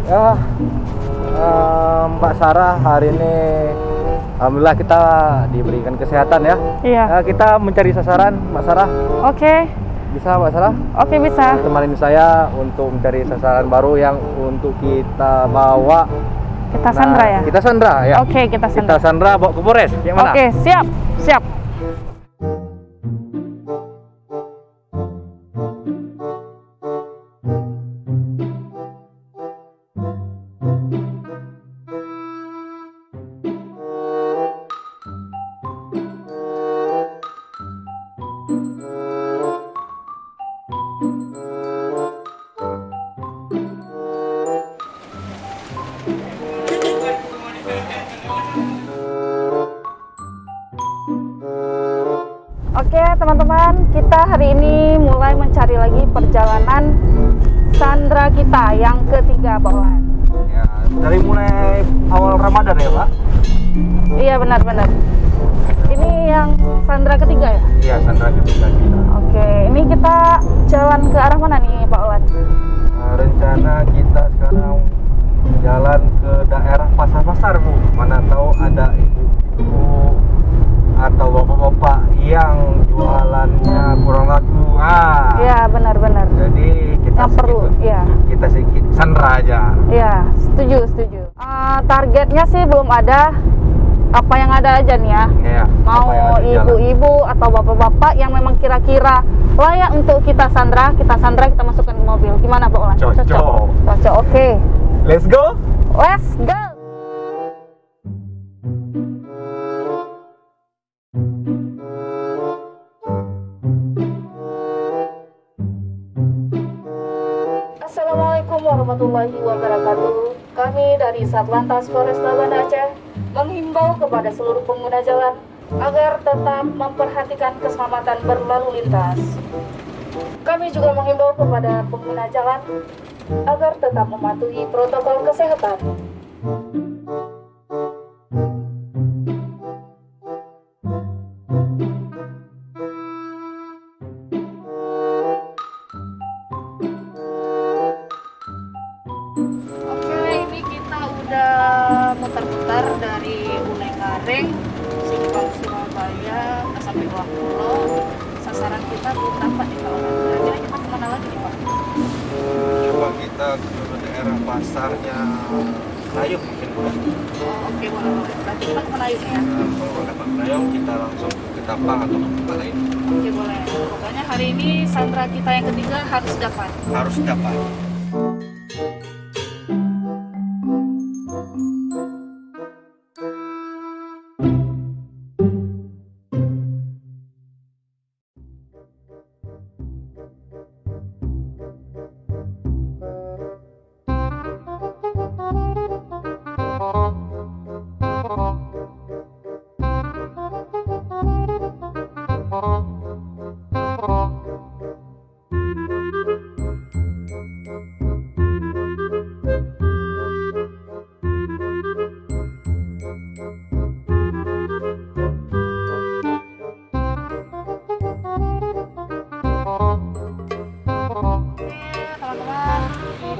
Ya, Mbak Sarah, hari ini alhamdulillah kita diberikan kesehatan ya. Iya. Kita mencari sasaran, Mbak Sarah. Oke. Bisa Mbak Sarah? Oke, bisa. Temanin saya untuk mencari sasaran baru yang untuk kita bawa. Kita Sandra ya? Kita Sandra ya. Oke, kita Sandra. Kita Sandra bawa ke Polres. Yang mana? Oke, siap. Siap. Oke teman-teman, kita hari ini mulai mencari lagi perjalanan Sandra kita yang ketiga, Pak Olan. Ya, dari mulai awal Ramadan ya Pak? Iya benar-benar. Ini yang Sandra ketiga ya? Iya, Sandra ketiga kita. Oke, ini kita jalan ke arah mana nih Pak Olan? Rencana kita sekarang jalan ke daerah pasar-pasar Bu. Mana tahu ada ibu-ibu atau bapak-bapak yang jualannya kurang laku. Iya benar-benar. Jadi kita yang perlu, ya. Kita sedikit Sandra aja. Iya, setuju. Targetnya sih belum ada. Apa yang ada aja nih ya. Iya. Mau ibu-ibu atau bapak-bapak yang memang kira-kira layak untuk kita Sandra, kita masukkan ke mobil. Gimana Pak Olan? Cocok. Oke. Let's go. Let's go. Assalamualaikum warahmatullahi wabarakatuh. Kami dari Satlantas Polresta Banda Aceh menghimbau kepada seluruh pengguna jalan agar tetap memperhatikan keselamatan berlalu lintas. Kami juga menghimbau kepada pengguna jalan agar tetap mematuhi protokol kesehatan. Muter-muter dari Buleleng, Simpang Surabaya sampai Wakulo. Sasaran kita belum dapat nih Pak. Kira-kira kita kemana lagi nih Pak? Coba kita ke daerah pasarnya Nayung mungkin. Oke, boleh. Berarti kita ke Nayung ya? Kalau dapat Nayung kita langsung ke Tapang atau ke tempat lain. Oke, boleh. Pokoknya hari ini Sandra kita yang ketiga harus dapat. Harus dapat.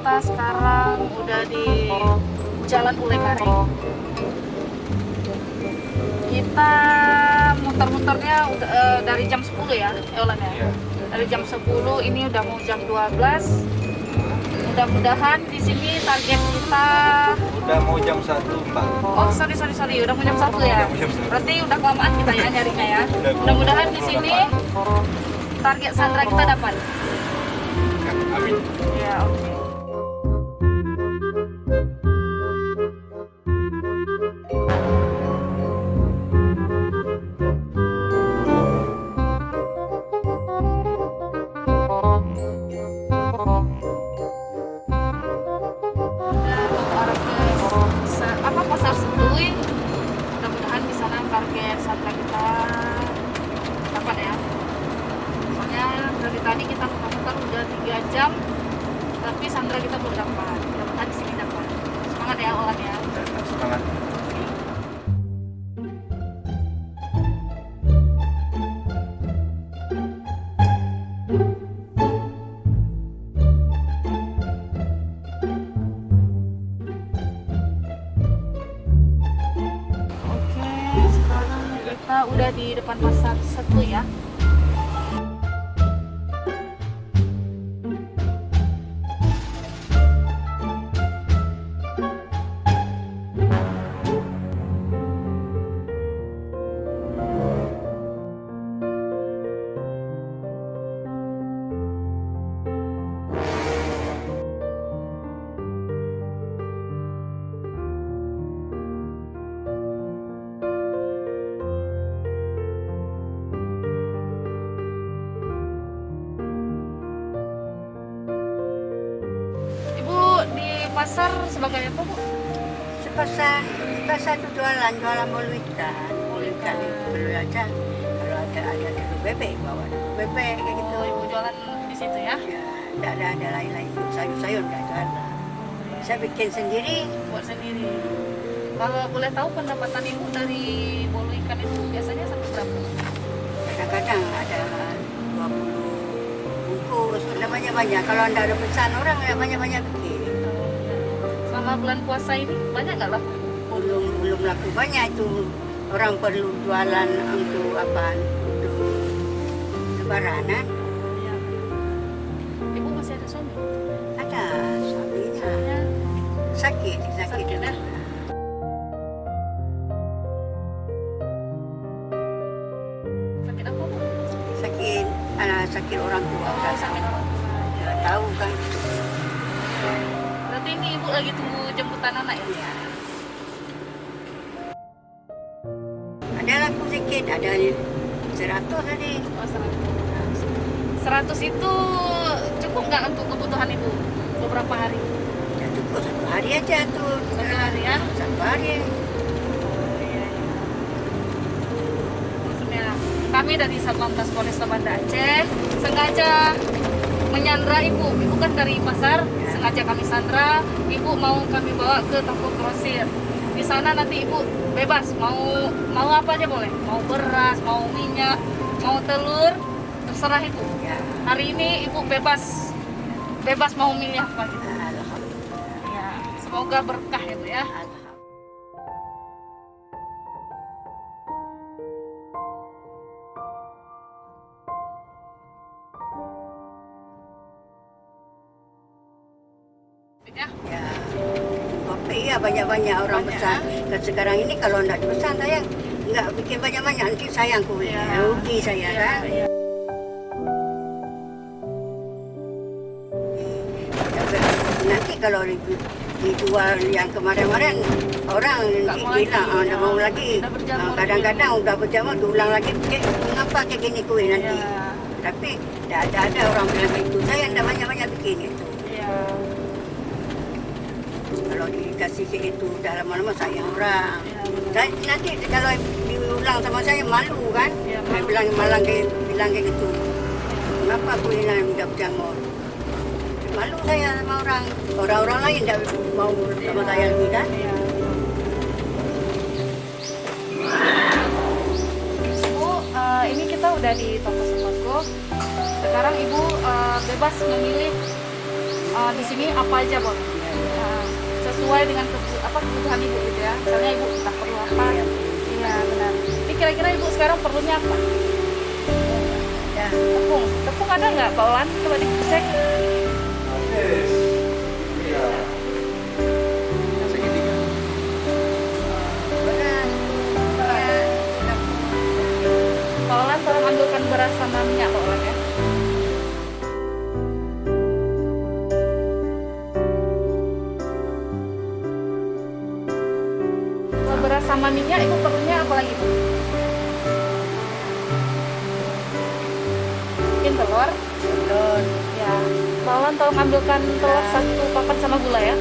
Kita sekarang udah di Jalan Buleleng. Kita muter-muternya udah dari jam 10 ya, Olan ya. Iya. Dari jam 10 ini udah mau jam 12. Mudah-mudahan di sini target kita Udah mau jam 1 Mbak. Oh, sorry. Udah mau jam 1 ya. Berarti udah kelamaan kita ya nyarinya ya. Mudah-mudahan di sini target Sandra kita dapat. Amin. Ya, oke. Pasar Setui. Mudah-mudahan di sana target Sandra kita dapat ya. Soalnya dari tadi kita muter-muter udah 3 jam, tapi Sandra kita belum dapat. Mudah-mudahan di sini dapat. Semangat ya Olan ya. Semangat. depan pasar satu ya. Ibu di pasar sebagai apa, Bu? Pasar itu jualan bolu ikan. Bolu ikan itu beli aja. Kalau ada dulu bebek, bawa dulu bebek kayak gitu. Oh, Ibu jualan di situ ya? Ya, tidak ada lain-lain. Sayur-sayur tidak jualan. Saya bikin sendiri. Buat sendiri. Kalau boleh tahu pendapatan Ibu dari bolu ikan itu biasanya sampai berapa? Kadang-kadang ada 20 bungkus. Namanya banyak. Kalau anda ada pesan orang, banyak-banyak bikin. Selama bulan puasa ini banyak nggak laku? Belum laku banyak itu. Orang perlu jualan untuk apa? Untuk lebaran. Iya. Ibu masih ada suami? Ada suaminya. Ya. Sakit Sakit, ya? Sakit apa, Bu? Sakit orang tua. Oh, sakit orang tua. Ya, tahu kan. Berarti ini Ibu lagi tunggu jemputan anak ya? Ya. Ada laku sedikit, ada 100 tadi. Oh, 100. 100 itu cukup nggak untuk kebutuhan Ibu beberapa hari? Ya cukup 1 hari aja tuh. 1 hari ya? 1 hari. Maksudnya kami dari Satlantas Polresta Banda Aceh sengaja menyandra Ibu. Ibu kan dari pasar, sengaja kami sandra. Ibu mau kami bawa ke toko grosir. Di sana nanti Ibu bebas mau apa aja boleh. Mau beras, mau minyak, mau telur, terserah Ibu. Ya. Hari ini Ibu bebas mau milih apa gitu. Alhamdulillah. Ya, semoga berkah ya Bu ya. Ya. Ya. Kopi ya banyak-banyak orang Banyak, pesan. Dan sekarang ini kalau enggak dipesan saya enggak bikin banyak-banyak nanti sayang kulit. Ya. Rugi saya kan. Ya. Nanti kalau dijual yang kemarin-kemarin orang Nggak nanti mau bilang lagi, nggak mau lagi. udah berjamur. Kadang-kadang udah berjamur diulang lagi. Mengapa kayak gini kue nanti? Ya. Tapi tidak ada orang bilang itu. Saya tidak banyak-banyak bikin itu. Ya. Kalau dikasih kayak itu udah lama-lama sayang orang. Ya. Dan nanti kalau diulang sama saya malu kan? Ya, Saya malu. bilang kayak gitu. Kenapa kue ini udah berjamur? Malu saya sama orang. Orang-orang lain tidak mau sama saya lagi kan? Ya. Bu, ini kita udah di toko sembako. Sekarang Ibu bebas memilih di sini apa aja boleh. Sesuai dengan kebutuhan Ibu gitu ya. Misalnya Ibu tak perlu apa? Iya benar. Ini kira-kira Ibu sekarang perlunya apa? Ya. Tepung ada nggak, Pak Olan? Coba dicek. Pak Olan tolong ambilkan beras sama minyak, Pak Olan ya. Kalau beras sama minyak Ibu perlunya apa lagi, Bu? Mungkin telur. Telur. Ya. Pak Olan tolong ambilkan telur 1 papan sama gula ya.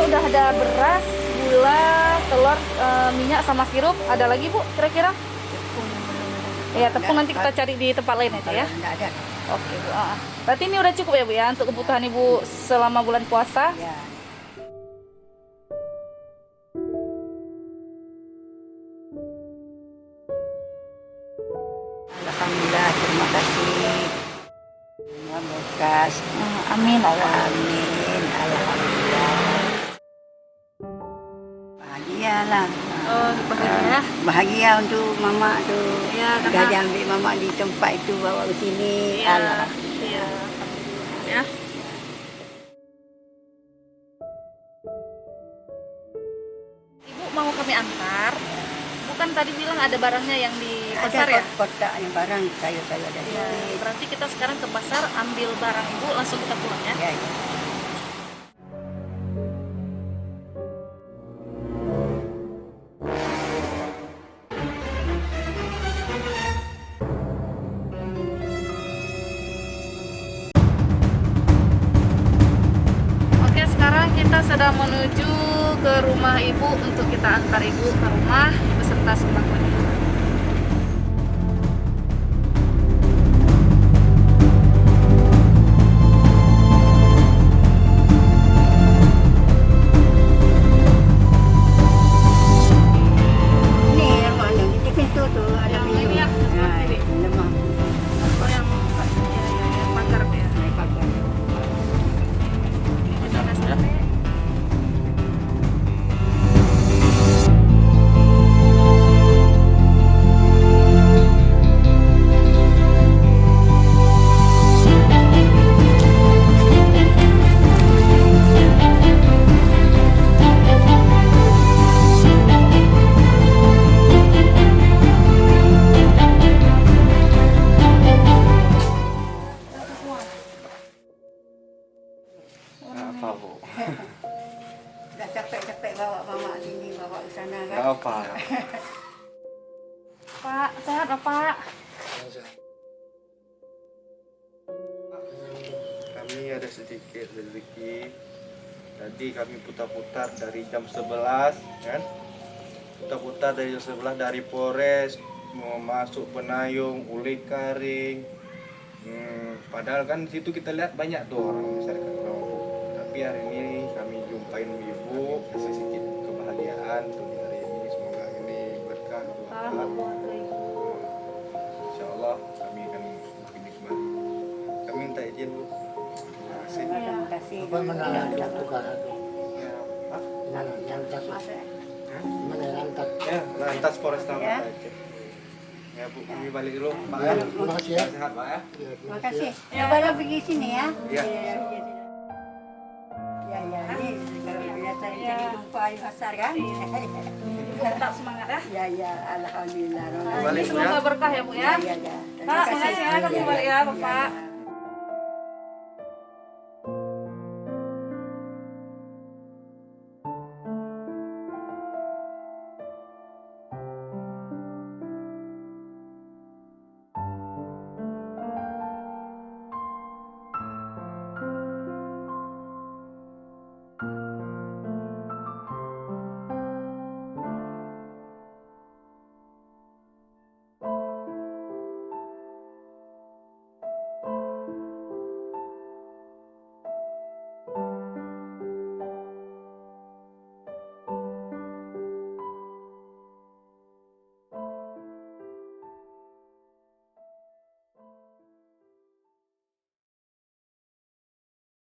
Udah ada beras, gula, telur, minyak sama sirup. Ada lagi Bu kira-kira? Ya tepung nanti kita cari di tempat lain aja ya. Tidak ada. Oke Bu. Berarti ini udah cukup ya Bu ya untuk kebutuhan Ibu selama bulan puasa. Ya. berkas. Amin Allah. Amin. Alhamdulillah. Bahagialah. Oh, bahagia. Bahagia untuk mama tuh. Iya, Dah karena diambil mama di tempat itu bawa ke sini. iya, Alhamdulillah. iya. Ya. Ibu mau kami antar. Bukan tadi bilang ada barangnya yang di pasar Ada ya? kotaknya barang saya dari Ya, sini. berarti kita sekarang ke pasar ambil barang ibu langsung kita pulang ya. Ya, ya. Oke, sekarang kita sedang menuju ke rumah ibu untuk kita antar ibu ke rumah beserta sembangunnya. Ini rumahnya di pintu tuh ada Yang pintu. ini ya, Nah, ini. lemah. Oh, yang pagar ya. Naik pagar. Ini sudah sampai. Apa bu? Dah capek-capek bawa mama sini, bawa ke sana kan. Apa? Pak, sehat apa, Pak? Kami ada sedikit rezeki. Tadi kami putar-putar dari jam 11 kan? Putar-putar dari jam 11 dari Polres mau masuk Penayung, Uli Karing. Padahal kan di situ kita lihat banyak tuh orang masyarakat mampu. Tapi hari ini kami jumpain ibu, kasih sedikit kebahagiaan tuh di hari ini. Semoga ini berkah. Insya Allah kami akan begini kembali. Kami minta izin bu. Terima kasih. Terima kasih. Apa mana yang tukar? Ya, Pak. Yang tas, Masa? mana yang tas? Ya, lantas Polresta Ya. Banda Aceh. Ya bu, kami balik dulu Pak Ya, ya. terima kasih ya. Sehat Pak ya. Terima kasih. Ya, baru pergi sini ya. Iya. Ya, ya. Ini kalau biasa cari jumpa di pasar kan. Ibu tetap semangat ya. Ya, ya. Alhamdulillah. Balik, Bu, ya. Semoga berkah ya Bu ya. Ya, ya. Pak, makasih ya kami balik ya Bapak.